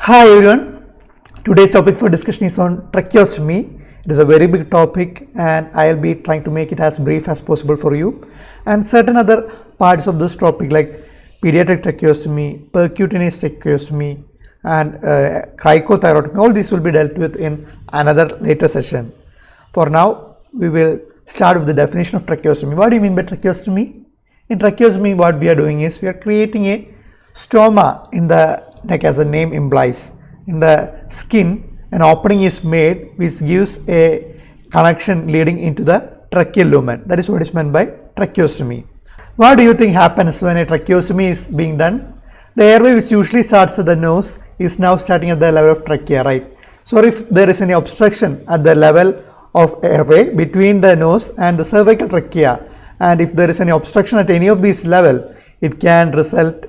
Hi everyone, today's topic for discussion is on tracheostomy. It is a very big topic and I'll be trying to make it as brief as possible for you, and certain other parts of this topic like pediatric tracheostomy, percutaneous tracheostomy and cricothyrotomy, all these will be dealt with in another later session. For now, we will start with the definition of tracheostomy. What do you mean by tracheostomy? In tracheostomy, what we are doing is we are creating a stoma in the neck, as the name implies. In the skin, an opening is made which gives a connection leading into the tracheal lumen. That is what is meant by tracheostomy. What do you think happens when a tracheostomy is being done? The airway, which usually starts at the nose, is now starting at the level of trachea, right? So if there is any obstruction at the level of airway between the nose and the cervical trachea, and if there is any obstruction at any of these level, it can result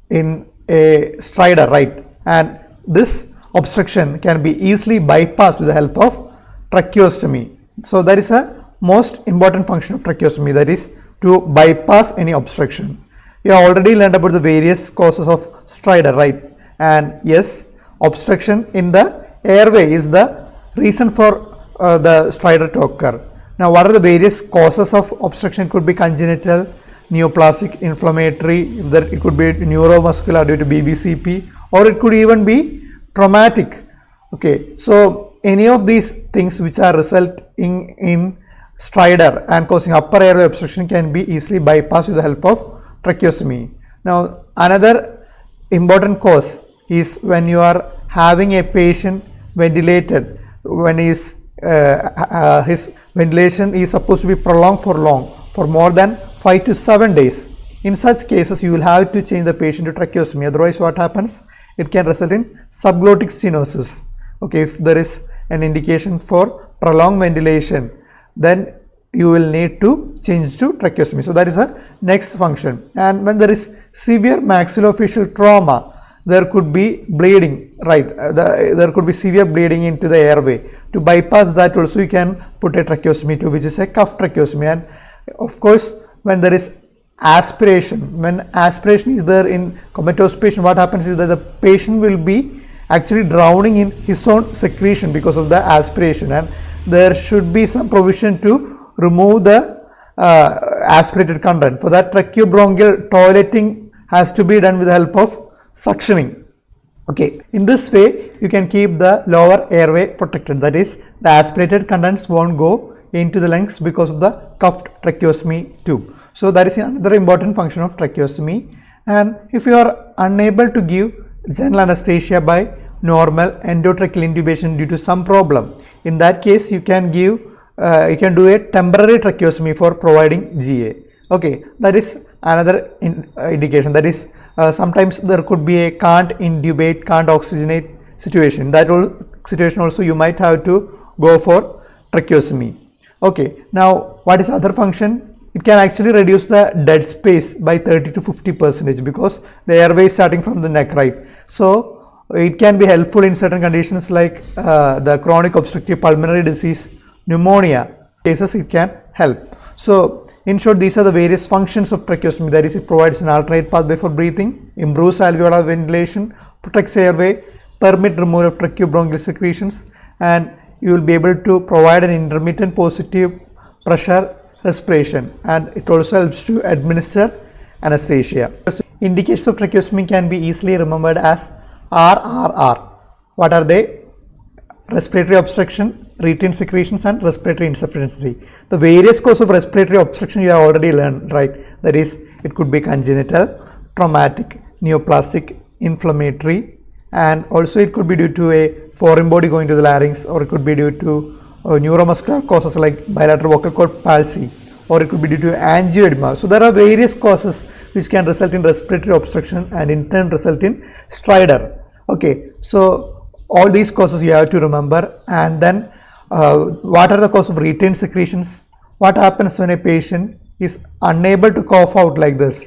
in a stridor, right? And this obstruction can be easily bypassed with the help of tracheostomy. So that is a most important function of tracheostomy, that is to bypass any obstruction. We have already learned about the various causes of stridor, right? And yes, obstruction in the airway is the reason for the stridor to occur. Now, what are the various causes of obstruction? It could be congenital, neoplastic, inflammatory, it could be neuromuscular due to BBCP, or it could even be traumatic. Okay, so any of these things which are resulting in stridor and causing upper airway obstruction can be easily bypassed with the help of tracheostomy. Now, another important cause is when you are having a patient ventilated, when his ventilation is supposed to be prolonged for more than 5 to 7 days. In such cases, you will have to change the patient to tracheostomy. Otherwise, what happens? It can result in subglottic stenosis. Okay, if there is an indication for prolonged ventilation, then you will need to change to tracheostomy. So that is the next function. And when there is severe maxillofacial trauma, there could be bleeding, right? There could be severe bleeding into the airway. To bypass that also, you can put a tracheostomy tube, which is a cuff tracheostomy. And of course, when there is aspiration, when aspiration is there in comatose patient, what happens is that the patient will be actually drowning in his own secretion because of the aspiration, and there should be some provision to remove the aspirated content. For that, tracheobronchial toileting has to be done with the help of suctioning. Okay, in this way you can keep the lower airway protected, that is the aspirated contents won't go into the lungs because of the cuffed tracheostomy tube. So that is another important function of tracheostomy. And if you are unable to give general anesthesia by normal endotracheal intubation due to some problem, in that case you can do a temporary tracheostomy for providing GA. Okay, that is another indication, that is sometimes there could be a can't intubate, can't oxygenate situation. That situation also you might have to go for tracheostomy. Okay, now what is other function? It can actually reduce the dead space by 30 to 50% because the airway is starting from the neck, right? So it can be helpful in certain conditions like the chronic obstructive pulmonary disease, pneumonia cases. It can help. So in short, these are the various functions of tracheostomy. That is, it provides an alternate pathway for breathing, improves alveolar ventilation, protects airway, permit removal of tracheobronchial secretions, and you will be able to provide an intermittent positive pressure respiration, and it also helps to administer anesthesia. Indicators of tracheostomy can be easily remembered as RRR. What are they? Respiratory obstruction, retained secretions, and respiratory insufficiency. The various causes of respiratory obstruction you have already learned, right? That is, it could be congenital, traumatic, neoplastic, inflammatory, and also it could be due to a foreign body going to the larynx, or it could be due to neuromuscular causes like bilateral vocal cord palsy, or it could be due to angioedema. So there are various causes which can result in respiratory obstruction and in turn result in stridor. Okay, so all these causes you have to remember. And then what are the causes of retained secretions? What happens when a patient is unable to cough out like this,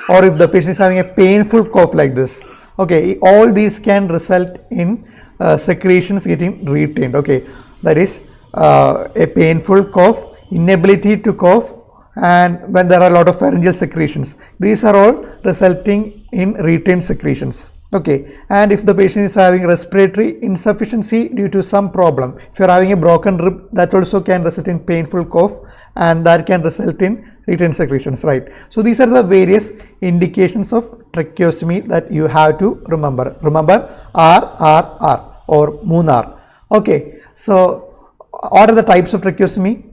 or if the patient is having a painful cough like this? Okay, all these can result in secretions getting retained. Okay, that is a painful cough, inability to cough, and when there are a lot of pharyngeal secretions. These are all resulting in retained secretions. Okay, and if the patient is having respiratory insufficiency due to some problem, if you are having a broken rib, that also can result in painful cough, and that can result in retained secretions, right? So these are the various indications of tracheostomy that you have to remember. Remember R or Moonar. Okay, so what are the types of tracheostomy?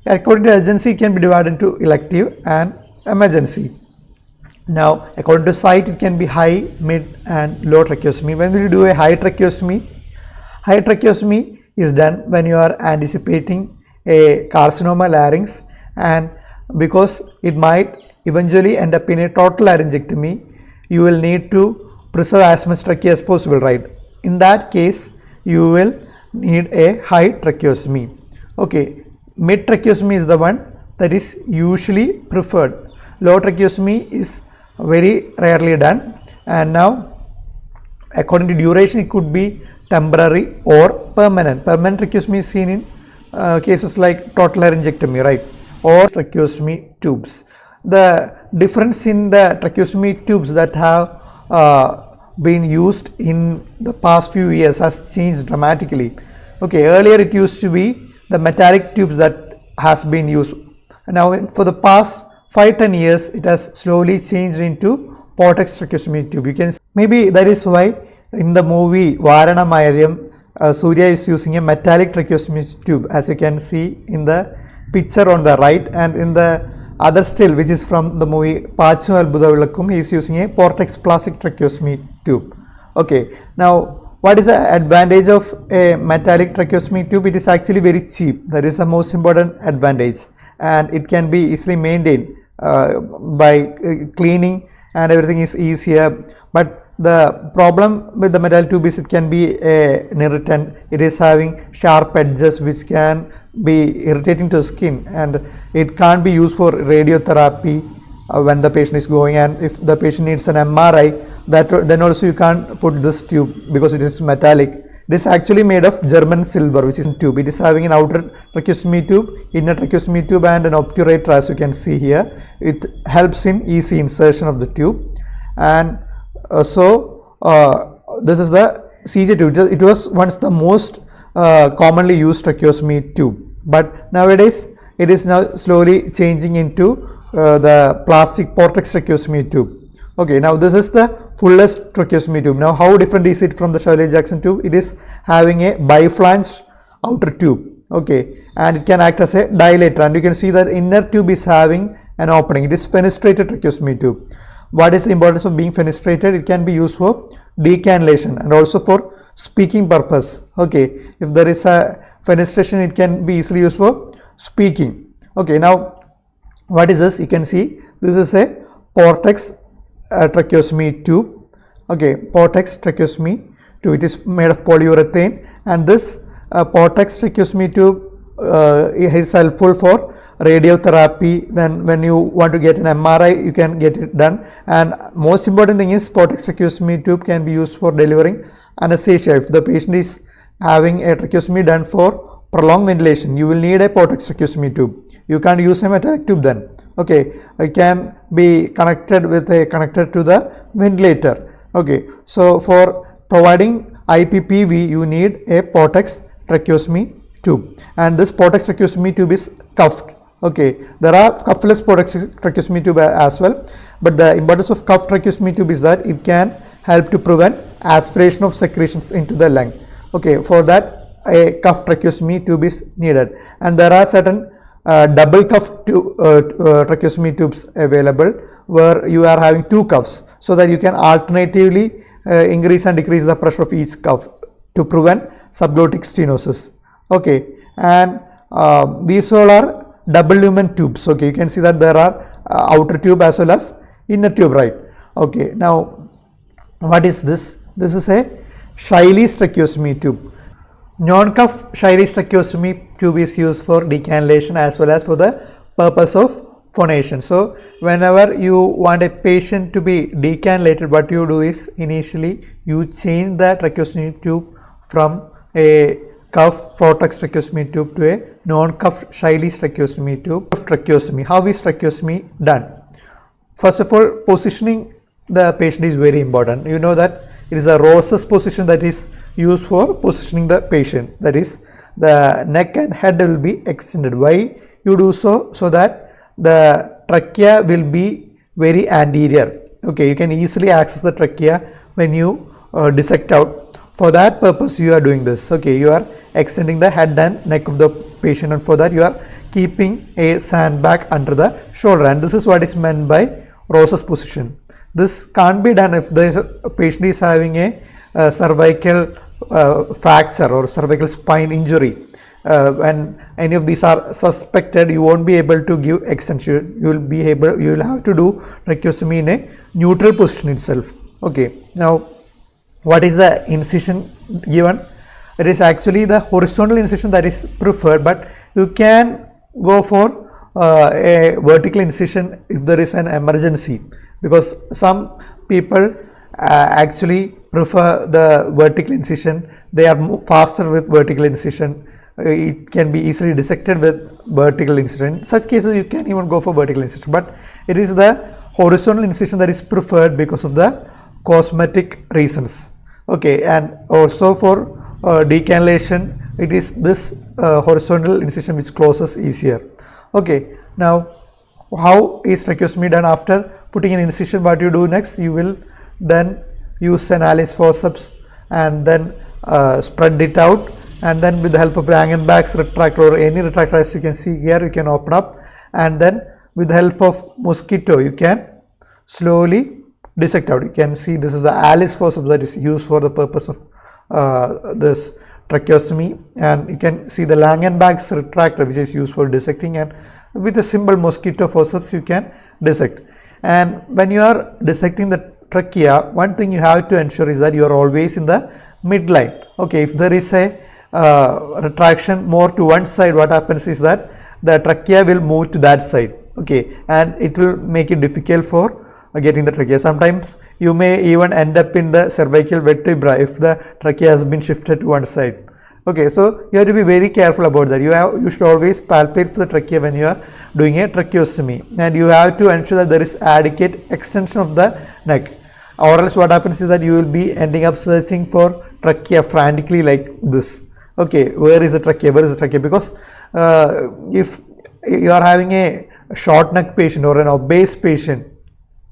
According to urgency, it can be divided into elective and emergency. Now, according to site, it can be high, mid, and low tracheostomy. When we do a high tracheostomy is done when you are anticipating a carcinoma larynx, and because it might eventually end up in a total laryngectomy, you will need to preserve as much trachea as possible, right? In that case, you will need a high tracheostomy. Okay, mid tracheostomy is the one that is usually preferred. Low tracheostomy is very rarely done, and now according to duration it could be temporary or permanent. Permanent tracheostomy is seen in cases like total laryngectomy, right, or tracheostomy tubes. The difference in the tracheostomy tubes that have been used in the past few years has changed dramatically. Okay, earlier it used to be the metallic tubes that has been used. Now for the past 5-10 years it has slowly changed into portex tracheostomy tube. You can maybe that is why in the movie Varanamayaram, Surya is using a metallic tracheostomy tube, as you can see in the picture on the right, and in the other still, which is from the movie Pachu Albudha Vilakkum, he is using a portex plastic tracheostomy tube. Okay, now what is the advantage of a metallic tracheostomy tube? It is actually very cheap. That is the most important advantage, and it can be easily maintained by cleaning, and everything is easier. But the problem with the metal tube is it can be an irritant. It is having sharp edges which can be irritating to the skin, and it can't be used for radiotherapy when the patient is going, and if the patient needs an MRI, then also you can't put this tube because it is metallic. This is actually made of German silver, which is in tube. It is having an outer tracheostomy tube, inner tracheostomy tube, and an obturator, as you can see here. It helps in easy insertion of the tube, and this is the CJ tube. It was once the most commonly used tracheostomy tube, but nowadays it is now slowly changing into the plastic portex tracheostomy tube. Okay, now this is the fullest tracheostomy tube. Now how different is it from the Shirley-Jackson tube? It is having a biflanged outer tube. Okay, and it can act as a dilator, and you can see that inner tube is having an opening. It is fenestrated tracheostomy tube. What is the importance of being fenestrated? It can be used for decannulation and also for speaking purpose. Okay, if there is a fenestration, it can be easily used for speaking. Okay, now what is this? You can see this is a portex tracheostomy tube. Okay, portex tracheostomy tube. It is made of polyurethane, and this portex tracheostomy tube is helpful for radiotherapy. Then when you want to get an MRI, you can get it done, and most important thing is portex tracheostomy tube can be used for delivering anesthesia. If the patient is having a tracheostomy done for prolonged ventilation, you will need a portex tracheostomy tube. You can't use a metallic tube then. Okay, it can be connected with a connector to the ventilator. Okay, so for providing IPPV, you need a portex tracheostomy tube, and this portex tracheostomy tube is cuffed. Okay, there are cuffless portex tracheostomy tube as well, but the importance of cuffed tracheostomy tube is that it can help to prevent aspiration of secretions into the lung. Okay, for that a cuffed tracheostomy tube is needed, and there are certain double cuff tracheostomy tubes available where you are having two cuffs, so that you can alternatively increase and decrease the pressure of each cuff to prevent subglottic stenosis. Okay, and these all are double lumen tubes. Okay, you can see that there are outer tube as well as inner tube, right? Okay, now what is this? This is a Shiley's tracheostomy tube. Non-cuff Shiley's tracheostomy tube is used for decannulation as well as for the purpose of phonation. So whenever you want a patient to be decannulated, what you do is initially you change the tracheostomy tube from a cuff portex tracheostomy tube to a non-cuff Shiley's tracheostomy tube. Tracheostomy. How is tracheostomy done? First of all, positioning the patient is very important. You know that It is a roses position that is used for positioning the patient. That is, the neck and head will be extended. Why you do so? So that the trachea will be very anterior. Okay, you can easily access the trachea when you dissect out. For that purpose you are doing this. Okay, you are extending the head and neck of the patient, and for that you are keeping a sandbag under the shoulder, and this is what is meant by roses position. This can't be done if the patient is having a cervical fracture or cervical spine injury. When any of these are suspected, you won't be able to give extension. You will have to do tracheostomy in a neutral position itself. Okay, now what is the incision given? It is actually the horizontal incision that is preferred, but you can go for a vertical incision if there is an emergency, because some people actually prefer the vertical incision. They are faster with vertical incision. It can be easily dissected with vertical incision. In such cases you can even go for vertical incision, but it is the horizontal incision that is preferred because of the cosmetic reasons. Okay, and also for decannulation, it is this horizontal incision which closes easier. Okay, now how is tracheostomy done? After putting an incision, what you do next? You will then use an Alice forceps and then spread it out, and then with the help of Langenbach's retractor or any retractor, as you can see here, you can open up, and then with the help of mosquito you can slowly dissect out. You can see this is the Alice forceps that is used for the purpose of this tracheostomy, and you can see the Langenbach's retractor which is used for dissecting, and with a simple mosquito forceps you can dissect. And when you are dissecting the trachea, one thing you have to ensure is that you are always in the midline. Okay, if there is a retraction more to one side, what happens is that the trachea will move to that side. Okay, and it will make it difficult for getting the trachea. Sometimes you may even end up in the cervical vertebra if the trachea has been shifted to one side. Okay, so you have to be very careful about that. You should always palpate the trachea when you are doing a tracheostomy, and you have to ensure that there is adequate extension of the neck, or else what happens is that you will be ending up searching for trachea frantically like this. Okay, where is the trachea? Where is the trachea? Because if you are having a short neck patient or an obese patient,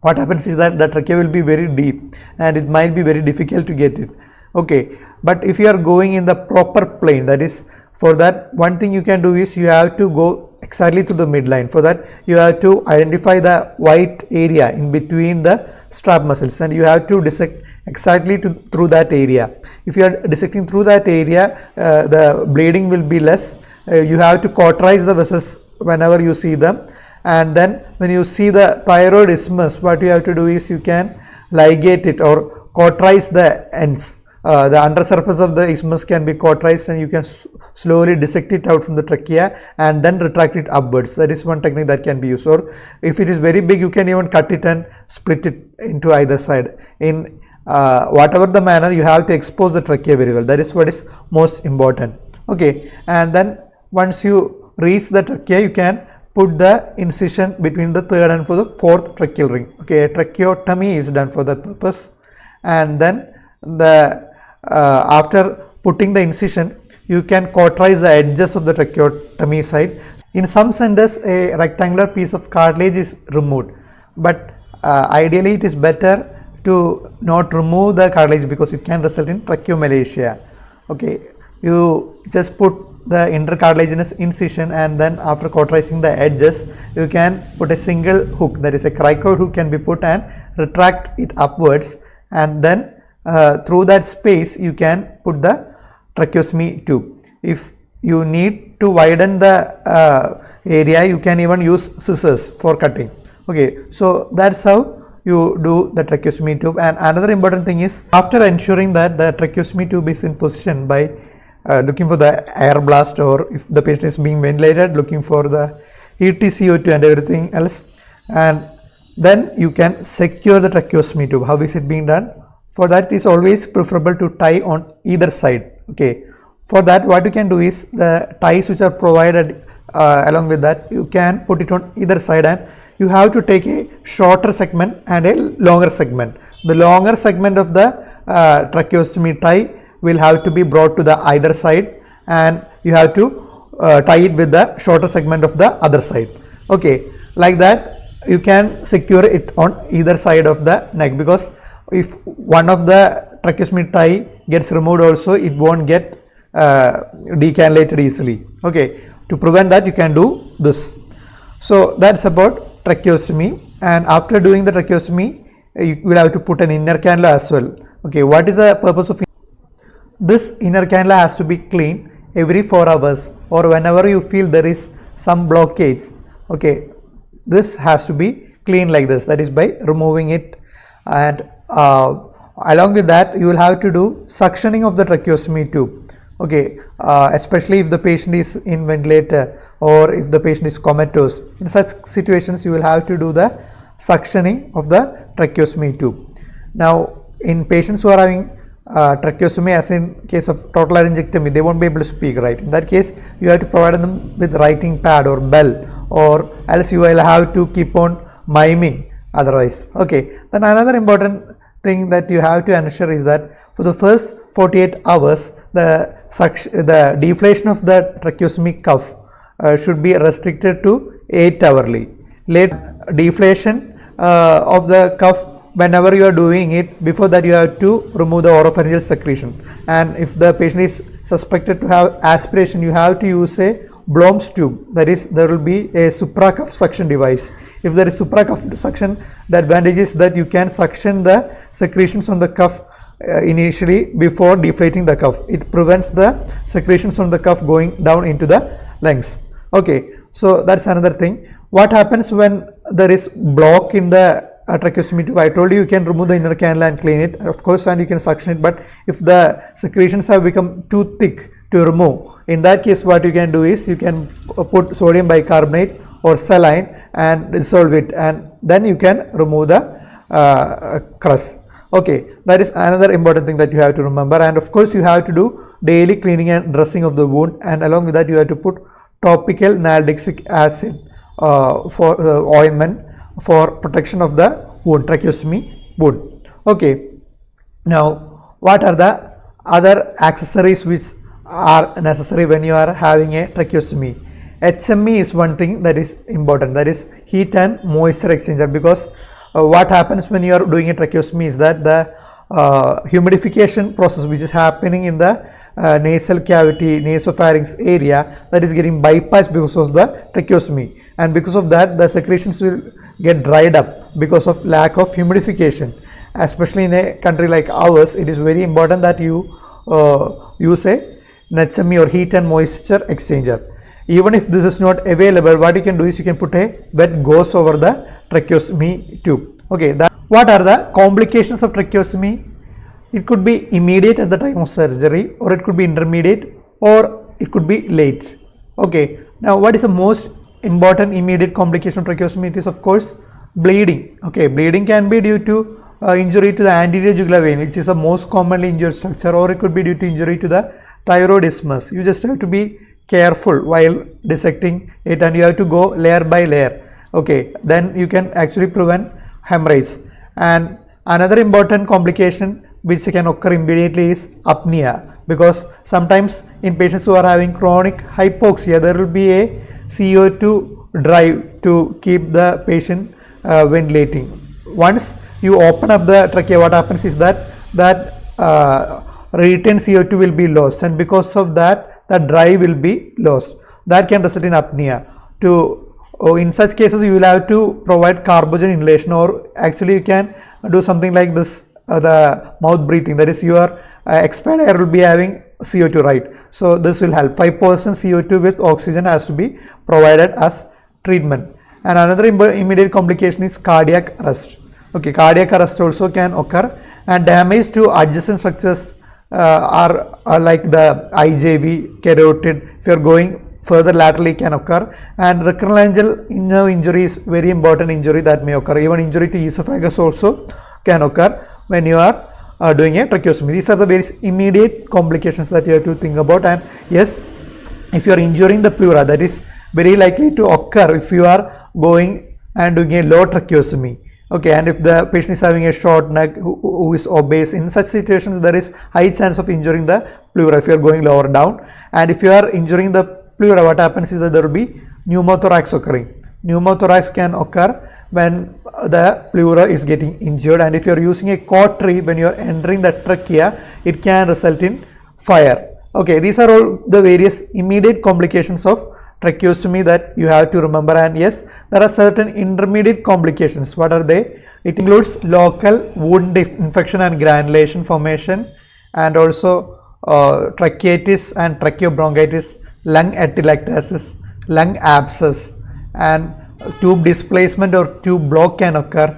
what happens is that the trachea will be very deep and it might be very difficult to get it. Okay, but if you are going in the proper plane, that is, for that one thing you can do is you have to go exactly to the midline. For that you have to identify the white area in between the strap muscles, and you have to dissect exactly through that area. If you are dissecting through that area, the bleeding will be less. You have to cauterize the vessels whenever you see them, and then when you see the thyroid isthmus, what you have to do is you can ligate it or cauterize the ends. The undersurface of the isthmus can be cauterized, and you can slowly dissect it out from the trachea and then retract it upwards. That is one technique that can be used. Or if it is very big, you can even cut it and split it into either side. In whatever the manner, you have to expose the trachea very well. That is what is most important. Okay, and then once you reach the trachea, you can put the incision between the third and for the fourth tracheal ring. Okay, a tracheotomy is done for that purpose, and then after putting the incision, you can cauterize the edges of the tracheotomy side. In some centers, a rectangular piece of cartilage is removed, but ideally it is better to not remove the cartilage because it can result in tracheomalacia. Okay, you just put the intercartilaginous incision, and then after cauterizing the edges, you can put a single hook, that is a cricoid hook can be put, and retract it upwards, and then through that space you can put the tracheostomy tube. If you need to widen the area, you can even use scissors for cutting. Okay, so that's how you do the tracheostomy tube. And another important thing is, after ensuring that the tracheostomy tube is in position by looking for the air blast, or if the patient is being ventilated, looking for the EtCO2 and everything else, and then you can secure the tracheostomy tube. How is it being done? For that, it is always preferable to tie on either side. Okay, for that what you can do is, the ties which are provided along with that, you can put it on either side, and you have to take a shorter segment and a longer segment. The longer segment of the tracheostomy tie will have to be brought to the either side, and you have to tie it with the shorter segment of the other side. Okay, like that you can secure it on either side of the neck, because if one of the tracheostomy tie gets removed also, it won't get decannulated easily. Okay, to prevent that you can do this. So that's about tracheostomy, and after doing the tracheostomy you will have to put an inner cannula as well. Okay, what is the purpose of this? Inner cannula has to be cleaned every 4 hours, or whenever you feel there is some blockage. Okay, this has to be cleaned like this, that is by removing it. And along with that you will have to do suctioning of the tracheostomy tube. Okay, especially if the patient is in ventilator or if the patient is comatose. In such situations you will have to do the suctioning of the tracheostomy tube. Now in patients who are having tracheostomy, as in case of total laryngectomy, they won't be able to speak, right? In that case you have to provide them with writing pad or bell, or else you will have to keep on miming otherwise. Okay, then another important thing that you have to ensure is that for the first 48 hours the deflation of the tracheostomy cuff should be restricted to 8 hourly. Late deflation of the cuff, whenever you are doing it, before that you have to remove the oropharyngeal secretion. And if the patient is suspected to have aspiration, you have to use a Blom's tube, that is there will be a supracuff suction device. If there is supracuff suction, the advantage is that you can suction the secretions on the cuff initially before deflating the cuff. It prevents the secretions on the cuff going down into the lungs. Okay, so that's another thing. What happens when there is block in the tracheostomy tube? I told you can remove the inner cannula and clean it, of course, and you can suction it. But if the secretions have become too thick to remove, in that case what you can do is you can put sodium bicarbonate or saline and dissolve it, and then you can remove the crust. Okay, that is another important thing that you have to remember. And of course you have to do daily cleaning and dressing of the wound, and along with that you have to put topical naldexic acid for ointment for protection of the wound, tracheostomy wound. Okay, now what are the other accessories which are necessary when you are having a tracheostomy? HME is one thing that is important, that is heat and moisture exchanger, because what happens when you are doing a tracheostomy is that the humidification process which is happening in the nasal cavity, nasopharynx area, that is getting bypassed because of the tracheostomy, and because of that the secretions will get dried up because of lack of humidification. Especially in a country like ours, it is very important that you use a HME or heat and moisture exchanger. Even if this is not available, what you can do is you can put a wet gauze over the tracheostomy tube. Okay, what are the complications of tracheostomy? It could be immediate at the time of surgery, or it could be intermediate, or it could be late. Okay, now what is the most important immediate complication of tracheostomy? It is of course bleeding. Okay, bleeding can be due to injury to the anterior jugular vein, which is the most commonly injured structure, or it could be due to injury to the thyroid isthmus. You just have to be careful while dissecting it, and you have to go layer by layer. Okay, then you can actually prevent hemorrhage. And another important complication which can occur immediately is apnea, because sometimes in patients who are having chronic hypoxia, there will be a CO2 drive to keep the patient ventilating. Once you open up the trachea, what happens is that retained CO2 will be lost, and because of that the drive will be lost. That can result in apnea. In such cases you will have to provide carbogen inhalation, or actually you can do something like this, the mouth breathing, that is your expired air will be having CO2, right? So this will help. 5% CO2 with oxygen has to be provided as treatment. And another immediate complication is cardiac arrest. Okay, cardiac arrest also can occur, and damage to adjacent structures are like the IJV, carotid. If you are going further laterally, can occur. And recurrent nerve injury is very important injury that may occur. Even injury to esophagus also can occur when you are doing a tracheostomy. These are the various immediate complications that you have to think about. And yes, if you are injuring the pleura, that is very likely to occur if you are going and doing a low tracheostomy. Okay, and if the patient is having a short neck, who is obese, in such situations there is high chance of injuring the pleura if you are going lower down. And if you are injuring the pleura, what happens is that there will be pneumothorax occurring. Pneumothorax can occur when the pleura is getting injured, and if you are using a cautery when you are entering the trachea, it can result in fire. Okay, these are all the various immediate complications of tracheostomy that you have to remember. And yes, there are certain intermediate complications. What are they? It includes local wound infection and granulation formation, and also tracheitis and tracheobronchitis, lung atelectasis, lung abscess, and tube displacement or tube block can occur,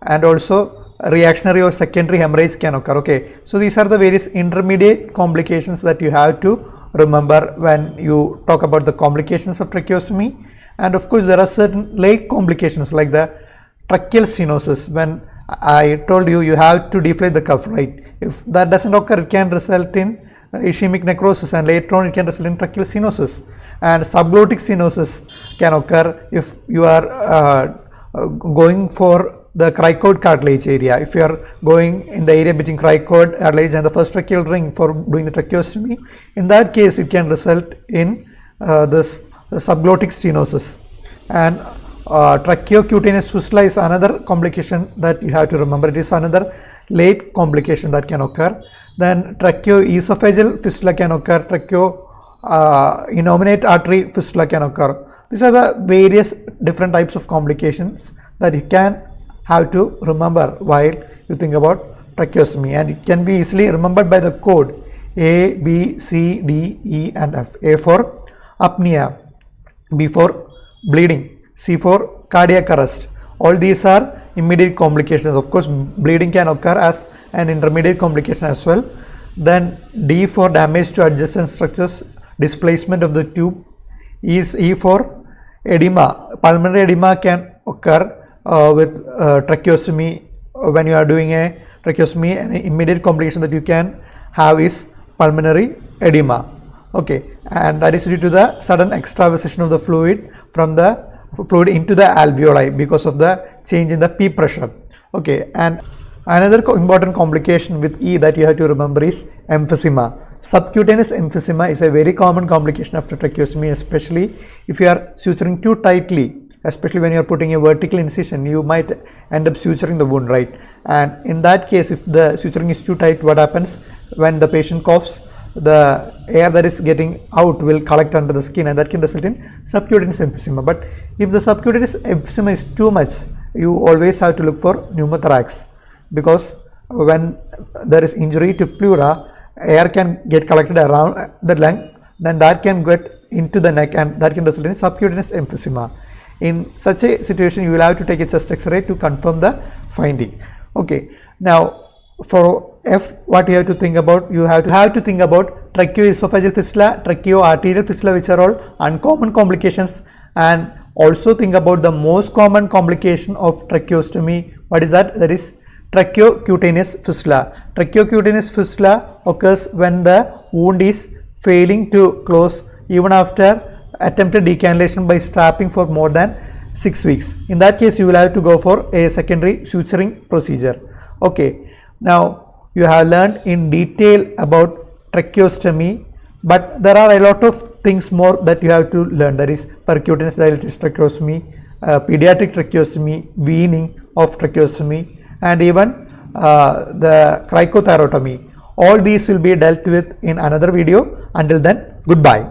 and also reactionary or secondary hemorrhage can occur. Okay, so these are the various intermediate complications that you have to remember when you talk about the complications of tracheostomy. And of course there are certain late complications like the tracheal stenosis. When I told you, you have to deflate the cuff, right? If that doesn't occur, it can result in ischemic necrosis, and later on it can result in tracheal stenosis. And subglottic stenosis can occur if you are going for the cricoid cartilage area. If you are going in the area between cricoid cartilage and the first tracheal ring for doing the tracheostomy, in that case it can result in this subglottic stenosis. And tracheocutaneous fistula is another complication that you have to remember. It is another late complication that can occur. Then tracheoesophageal fistula can occur, innominate artery fistula can occur. These are the various different types of complications that you can have to remember while you think about tracheostomy, and it can be easily remembered by the code A, B, C, D, E and F. A for apnea, B for bleeding, C for cardiac arrest. All these are immediate complications. Of course, bleeding can occur as an intermediate complication as well. Then D for damage to adjacent structures, displacement of the tube. E for edema. Pulmonary edema can occur with tracheostomy. When you are doing a tracheostomy, an immediate complication that you can have is pulmonary edema. Okay, and that is due to the sudden extravasation of the fluid from the fluid into the alveoli because of the change in the P pressure. Okay, and another important complication with E that you have to remember is emphysema. Subcutaneous emphysema is a very common complication after tracheostomy, especially if you are suturing too tightly. Especially when you are putting a vertical incision, you might end up suturing the wound, right? And in that case, if the suturing is too tight, what happens? When the patient coughs, the air that is getting out will collect under the skin, and that can result in subcutaneous emphysema. But if the subcutaneous emphysema is too much, you always have to look for pneumothorax, because when there is injury to pleura, air can get collected around the lung, then that can get into the neck, and that can result in subcutaneous emphysema. In such a situation, you will have to take a chest X-ray to confirm the finding. Okay, now for F, what you have to think about? You have to think about tracheoesophageal fistula, tracheoarterial fistula, which are all uncommon complications, and also think about the most common complication of tracheostomy. What is that? That is tracheocutaneous fistula. Tracheocutaneous fistula occurs when the wound is failing to close even after attempted decannulation by strapping for more than 6 weeks. In that case, you will have to go for a secondary suturing procedure. Okay, now you have learned in detail about tracheostomy, but there are a lot of things more that you have to learn. That is percutaneous dilated tracheostomy, pediatric tracheostomy, weaning of tracheostomy, and even the cricothyrotomy. All these will be dealt with in another video. Until then, goodbye.